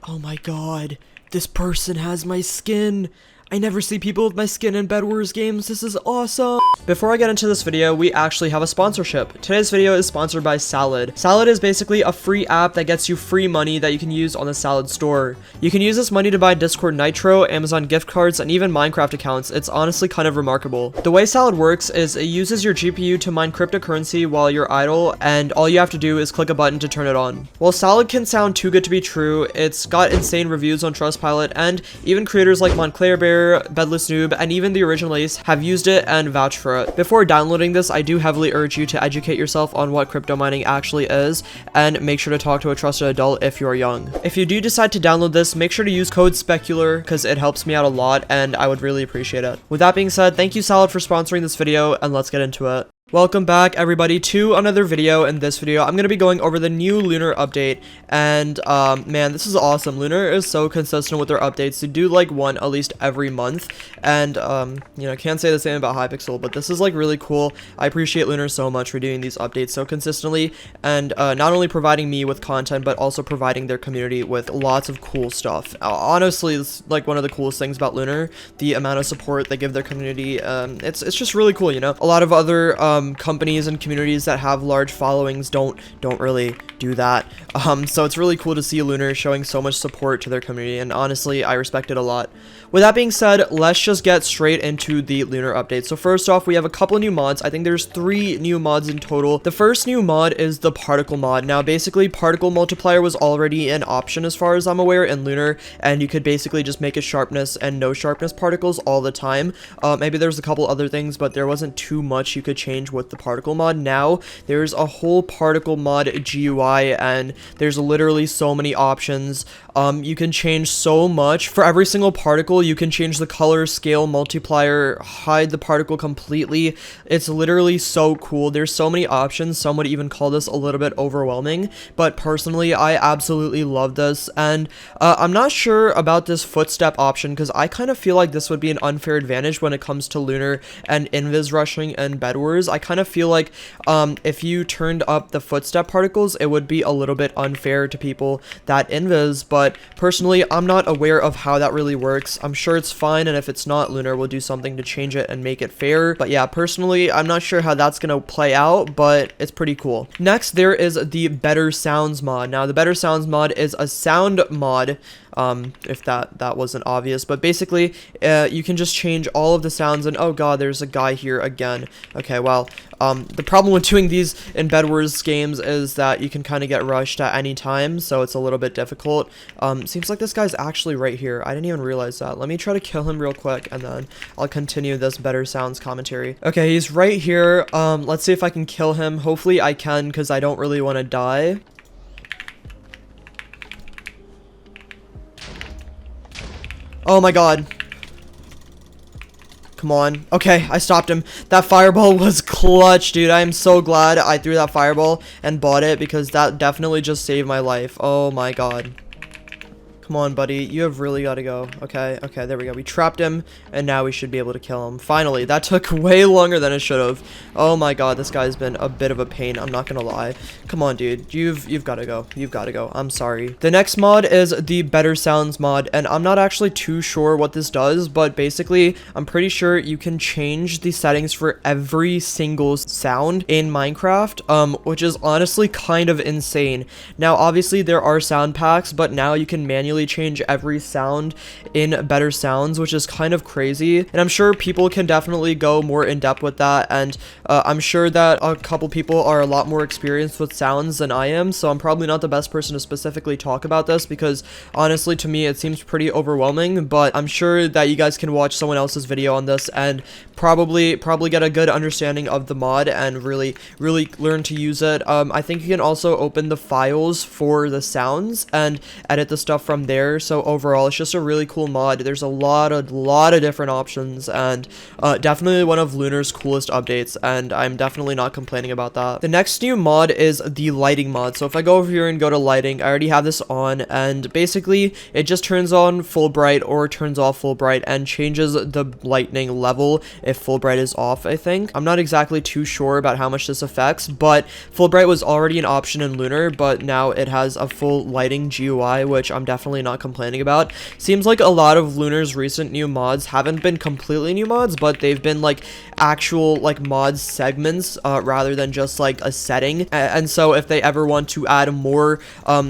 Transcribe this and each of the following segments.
Oh my god, this person has my skin. I never see people with my skin in bedwars games. This is awesome. Before I get into this video, we actually have a sponsorship. Today's video is sponsored by Salad. Salad is basically a free app that gets you free money that you can use on the Salad store. You can use this money to buy Discord Nitro, Amazon gift cards, and even Minecraft accounts. It's honestly kind of remarkable. The way Salad works is it uses your GPU to mine cryptocurrency while you're idle, and all you have to do is click a button to turn it on. While Salad can sound too good to be true, it's got insane reviews on Trustpilot, and even creators like Montclair Bear, Bedless Noob, and even the original Ace have used it and vouched for it. Before downloading this, I do heavily urge you to educate yourself on what crypto mining actually is, and make sure to talk to a trusted adult if you're young. If you do decide to download this, make sure to use code Specular because it helps me out a lot and I would really appreciate it. With that being said, thank you Salad for sponsoring this video, and let's get into it. Welcome back everybody to another video. In this video, I'm going to be going over the new Lunar update, and man, this is awesome. Lunar is so consistent with their updates. They do like one at least every month, and you know, can't say the same about Hypixel, but this is like really cool. I appreciate Lunar so much for doing these updates so consistently, and not only providing me with content, but also providing their community with lots of cool stuff. Honestly, it's like one of the coolest things about Lunar, the amount of support they give their community. It's just really cool, you know. A lot of other companies and communities that have large followings don't really do that. So it's really cool to see Lunar showing so much support to their community, and honestly, I respect it a lot. With that being said, let's just get straight into the Lunar update. So first off, we have a couple of new mods. I think there's 3 new mods in total. The first new mod is the particle mod. Now, basically, particle multiplier was already an option as far as I'm aware in Lunar, and you could basically just make it sharpness and no sharpness particles all the time. Maybe there's a couple other things, but there wasn't too much you could change with the particle mod. Now there's a whole particle mod GUI, and there's literally so many options. You can change so much for every single particle. You can change the color, scale, multiplier, hide the particle completely. It's literally so cool. There's so many options. Some would even call this a little bit overwhelming, but personally I absolutely love this. And I'm not sure about this footstep option because I kind of feel like this would be an unfair advantage when it comes to Lunar and invis rushing and bedwars. I kind of feel like if you turned up the footstep particles, it would be a little bit unfair to people that invis, but personally I'm not aware of how that really works. I'm sure it's fine, and if it's not, Lunar will do something to change it and make it fair. But yeah, personally I'm not sure how that's gonna play out, but it's pretty cool. Next, there is the Better Sounds mod. Now the Better Sounds mod is a sound mod, if that wasn't obvious, but basically you can just change all of the sounds. And oh god, there's a guy here again. Okay, well, the problem with doing these in bedwars games is that you can kind of get rushed at any time, so it's a little bit difficult. Seems like this guy's actually right here. I didn't even realize that. Let me try to kill him real quick, and then I'll continue this Better Sounds commentary. Okay, he's right here. Let's see if I can kill him. Hopefully I can, because I don't really want to die. Oh my god. Come on. Okay, I stopped him. That fireball was clutch, dude. I am so glad I threw that fireball and bought it, because that definitely just saved my life. Oh my god. Come on, buddy. You have really got to go. Okay, there we go. We trapped him, and now we should be able to kill him. Finally, that took way longer than it should have. Oh my god, this guy's been a bit of a pain. I'm not gonna lie. Come on, dude. You've got to go. You've got to go. I'm sorry. The next mod is the Better Sounds mod, and I'm not actually too sure what this does, but basically, I'm pretty sure you can change the settings for every single sound in Minecraft, which is honestly kind of insane. Now, obviously, there are sound packs, but now you can manually change every sound in Better Sounds, which is kind of crazy, and I'm sure people can definitely go more in depth with that, and I'm sure that a couple people are a lot more experienced with sounds than I am, so I'm probably not the best person to specifically talk about this, because honestly to me it seems pretty overwhelming, but I'm sure that you guys can watch someone else's video on this and probably get a good understanding of the mod and really learn to use it. I think you can also open the files for the sounds and edit the stuff from there. So overall, it's just a really cool mod. There's a lot of different options, and definitely one of Lunar's coolest updates, and I'm definitely not complaining about that. The next new mod is the lighting mod. So if I go over here and go to lighting, I already have this on, and basically it just turns on full bright or turns off full bright and changes the lightning level if full bright is off, I think. I'm not exactly too sure about how much this affects, but full bright was already an option in Lunar, but now it has a full lighting GUI, which I'm definitely not complaining about. Seems like a lot of Lunar's recent new mods haven't been completely new mods, but they've been like actual like mod segments rather than just like a setting. And so if they ever want to add more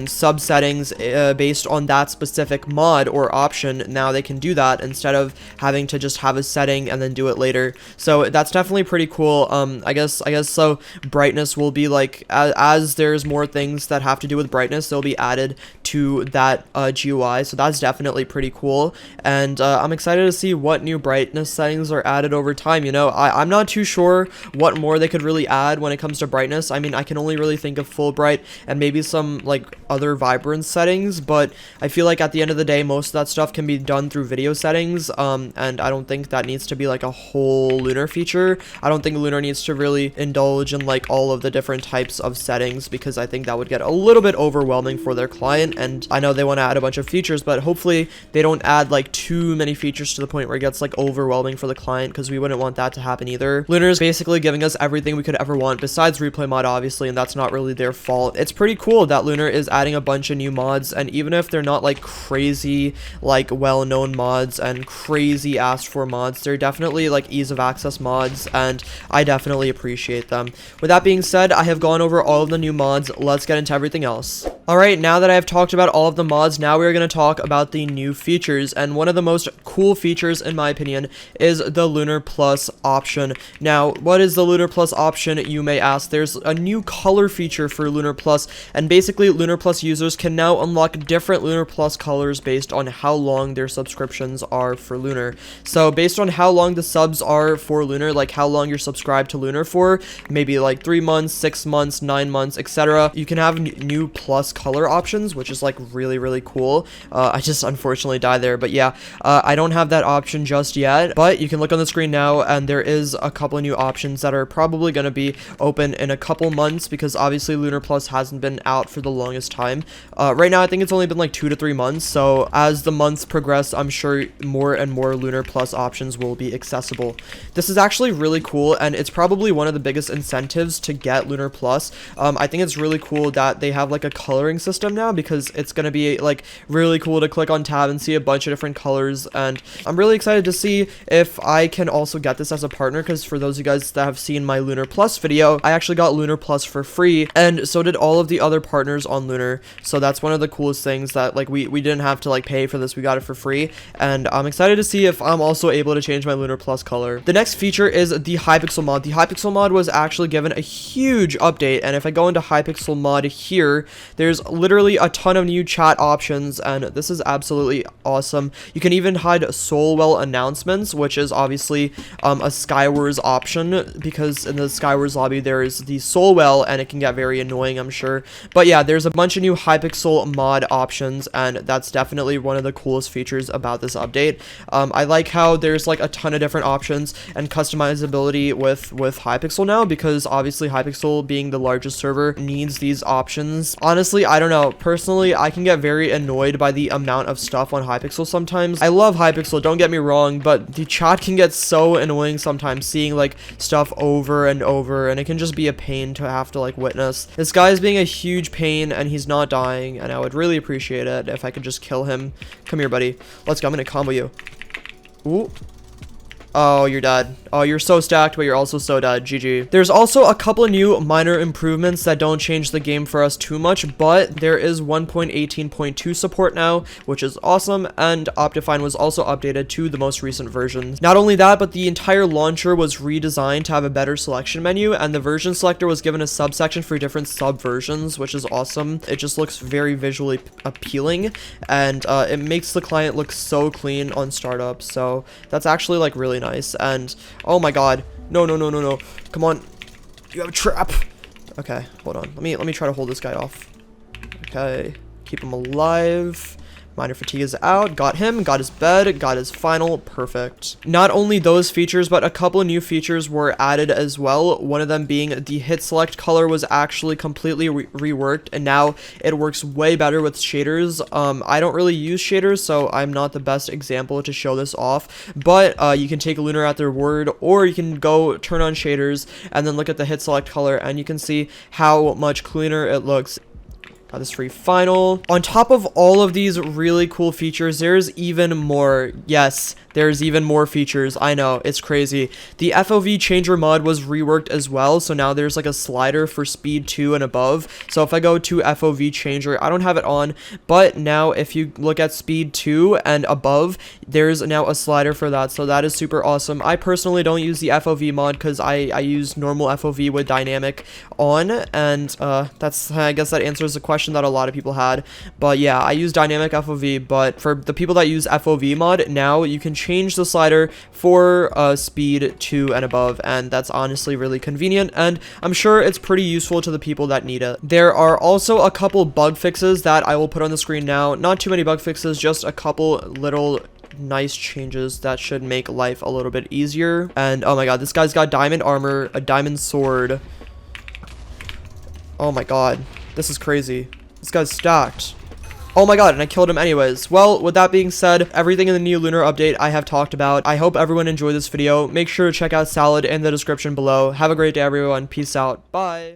sub settings based on that specific mod or option, now they can do that instead of having to just have a setting and then do it later. So that's definitely pretty cool. I guess so. Brightness will be like as there's more things that have to do with brightness, they'll be added to that GUI. So that's definitely pretty cool, and I'm excited to see what new brightness settings are added over time. You know, I'm not too sure what more they could really add when it comes to brightness. I mean, I can only really think of full bright and maybe some like other vibrance settings, but I feel like at the end of the day, most of that stuff can be done through video settings, and I don't think that needs to be like a whole Lunar feature. I don't think Lunar needs to really indulge in like all of the different types of settings, because I think that would get a little bit overwhelming for their client, and I know they want to add a bunch of features, but hopefully they don't add like too many features to the point where it gets like overwhelming for the client, because we wouldn't want that to happen either. Lunar is basically giving us everything we could ever want besides replay mod, obviously, and that's not really their fault. It's pretty cool that Lunar is adding a bunch of new mods, and even if they're not like crazy like well-known mods and crazy asked for mods, they're definitely like ease of access mods, and I definitely appreciate them. With that being said, I have gone over all of the new mods. Let's get into everything else. Alright, now that I have talked about all of the mods, now we are going to talk about the new features, and one of the most cool features in my opinion is the Lunar Plus option. Now, what is the Lunar Plus option, you may ask? There's a new color feature for Lunar Plus, and basically Lunar Plus users can now unlock different Lunar Plus colors based on how long their subscriptions are for Lunar. So based on how long the subs are for Lunar, like how long you're subscribed to Lunar for, maybe like 3 months, 6 months, 9 months, etc., you can have new plus color options, which is like really cool. I just unfortunately died there, but yeah, I don't have that option just yet, but you can look on the screen now, and there is a couple of new options that are probably going to be open in a couple months, because obviously Lunar Plus hasn't been out for the longest time. Right now I think it's only been like 2 to 3 months, so as the months progress, I'm sure more and more Lunar Plus options will be accessible. This is actually really cool, and it's probably one of the biggest incentives to get Lunar Plus. I think it's really cool that they have like a coloring system now, because it's going to be like really cool to click on tab and see a bunch of different colors, and I'm really excited to see if I can also get this as a partner, because for those of you guys that have seen my Lunar Plus video, I actually got Lunar Plus for free, and so did all of the other partners on Lunar. So that's one of the coolest things, that like we didn't have to like pay for this, we got it for free, and I'm excited to see if I'm also able to change my Lunar Plus color. The next feature is the Hypixel Mod. The Hypixel Mod was actually given a huge update, and if I go into Hypixel Mod here, there's literally a ton of new chat options, and this is absolutely awesome. You can even hide Soulwell announcements, which is obviously a Skywars option, because in the Skywars lobby there is the Soulwell, and it can get very annoying, I'm sure. But yeah, there's a bunch of new Hypixel Mod options, and that's definitely one of the coolest features about this update. I like how there's like a ton of different options and customizability with Hypixel now, because obviously Hypixel, being the largest server, needs these options. Honestly, I don't know. Personally, I can get very annoyed by the amount of stuff on Hypixel sometimes. I love Hypixel, don't get me wrong, but the chat can get so annoying sometimes, seeing like stuff over and over, and it can just be a pain to have to like witness. This guy is being a huge pain, and he's not dying, and I would really appreciate it if I could just kill him. Come here, buddy. Let's go. I'm gonna combo you. Ooh. Oh, you're dead. Oh, you're so stacked, but you're also so dead. GG. There's also a couple of new minor improvements that don't change the game for us too much, but there is 1.18.2 support now, which is awesome, and Optifine was also updated to the most recent versions. Not only that, but the entire launcher was redesigned to have a better selection menu, and the version selector was given a subsection for different subversions, which is awesome. It just looks very visually appealing, and it makes the client look so clean on startup, so that's actually like really nice. And oh my god, no, come on, you have a trap. Okay, hold on, let me try to hold this guy off. Okay, keep him alive. Minor fatigue is out. Got him. Got his bed. Got his final. Perfect. Not only those features, but a couple of new features were added as well. One of them being the hit select color was actually completely reworked, and now it works way better with shaders. I don't really use shaders, so I'm not the best example to show this off, but you can take Lunar at their word, or you can go turn on shaders and then look at the hit select color, and you can see how much cleaner it looks. Got this free final. On top of all of these really cool features, there's even more. Yes, there's even more features. I know, it's crazy. The FOV Changer Mod was reworked as well, so now there's like a slider for speed 2 and above. So if I go to FOV Changer, I don't have it on, but now if you look at speed 2 and above, there's now a slider for that, so that is super awesome. I personally don't use the FOV mod because I use normal FOV with dynamic on, and I guess that answers the question that a lot of people had. But yeah, I use dynamic FOV, but for the people that use FOV mod, now you can change the slider for speed 2 and above, and that's honestly really convenient, and I'm sure it's pretty useful to the people that need it. There are also a couple bug fixes that I will put on the screen now. Not too many bug fixes, just a couple little nice changes that should make life a little bit easier. And oh my god, this guy's got diamond armor, a diamond sword. Oh my god, this is crazy. This guy's stacked. Oh my god, and I killed him anyways. Well, with that being said, everything in the new Lunar update I have talked about. I hope everyone enjoyed this video. Make sure to check out Salad in the description below. Have a great day, everyone. Peace out. Bye.